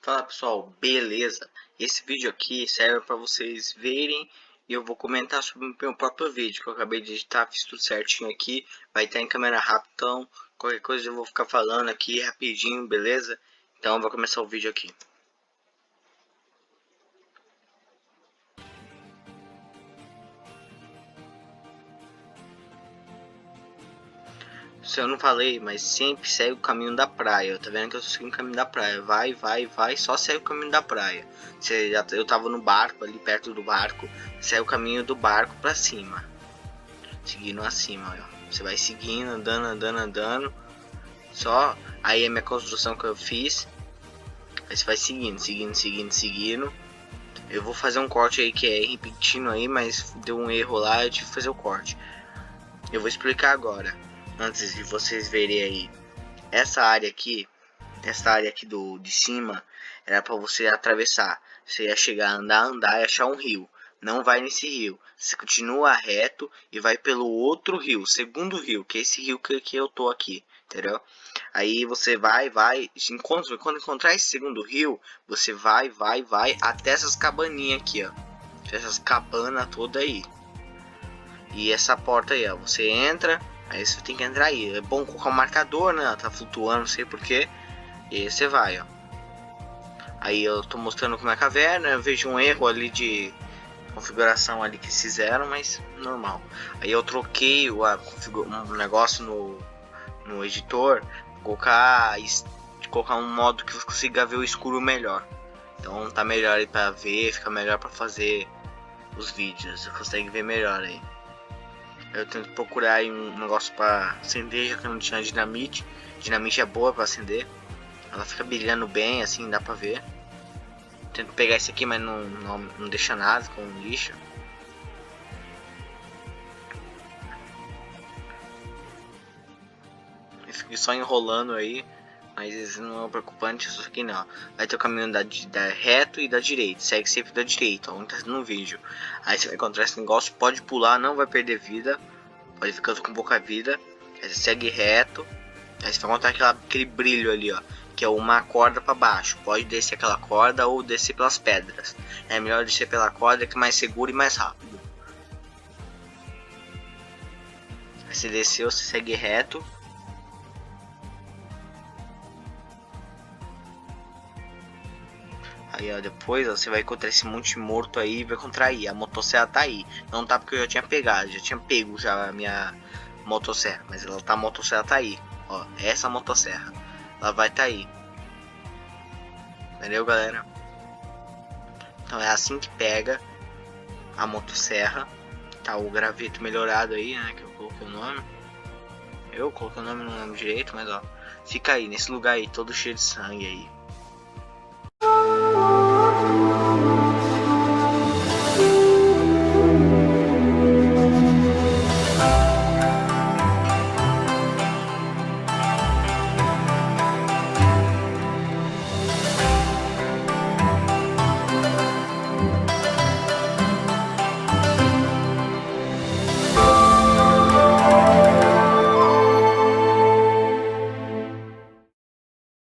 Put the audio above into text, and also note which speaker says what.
Speaker 1: Fala pessoal, beleza? Esse vídeo aqui serve para vocês verem e eu vou comentar sobre o meu próprio vídeo que eu acabei de editar, fiz tudo certinho aqui, vai estar em câmera rápida, então qualquer coisa eu vou ficar falando aqui rapidinho, beleza? Então eu vou começar o vídeo aqui. Se eu não falei, mas sempre segue o caminho da praia. Tá vendo que eu tô seguindo o caminho da praia? Vai, só segue o caminho da praia. Eu tava no barco, ali perto do barco. Segue o caminho do barco pra cima. Seguindo acima, ó. Você vai seguindo, andando. Só aí a minha construção que eu fiz. Aí você vai seguindo. Eu vou fazer um corte aí que é repetindo aí, mas deu um erro lá, eu tive que fazer o corte. Eu vou explicar agora. Antes de vocês verem aí, essa área aqui de cima era para você atravessar. Você ia chegar, andar e achar um rio. Não vai nesse rio. Você continua reto e vai pelo outro rio, segundo rio, que é esse rio que eu tô aqui, entendeu? Aí você vai, quando encontrar esse segundo rio, você vai até essas cabaninhas aqui, ó. Essas cabanas todas aí. E essa porta aí, ó, você entra. Aí você tem que entrar aí. É bom colocar um marcador, né? Tá flutuando, não sei porquê. E aí você vai, ó. Aí eu tô mostrando como é a caverna. Eu vejo um erro ali de configuração ali que fizeram, mas normal. Aí eu troquei um negócio no editor. Colocar um modo que você consiga ver o escuro melhor. Então tá melhor aí pra ver. Fica melhor pra fazer os vídeos. Você consegue ver melhor aí. Eu tento procurar aí um negócio para acender, já que eu não tinha dinamite. Dinamite é boa para acender. Ela fica brilhando bem, assim, dá pra ver. Tento pegar esse aqui, mas não deixa nada com lixo. Eu fico só enrolando aí, mas isso não é preocupante, isso aqui não. Vai ter o caminho da reto e da direita. Segue sempre da direita, ó, tá no vídeo. Aí você vai encontrar esse negócio, pode pular, não vai perder vida. Pode ficar com pouca vida. Aí você segue reto. Aí você vai encontrar aquele brilho ali, ó. Que é uma corda para baixo. Pode descer aquela corda ou descer pelas pedras. É melhor descer pela corda que é mais seguro e mais rápido. Aí você desceu, você segue reto. Aí ó, depois ó, você vai encontrar esse monte morto aí e vai encontrar aí. A motosserra tá aí. Não tá porque eu já tinha pegado, já tinha pego já a minha motosserra. Mas ela tá, a motosserra tá aí. Ó, essa motosserra. Ela vai tá aí. Entendeu, galera? Então é assim que pega a motosserra. Tá o graveto melhorado aí, né? Que eu coloquei o nome. Eu coloquei o nome, não lembro direito, mas ó. Fica aí, nesse lugar aí, todo cheio de sangue aí.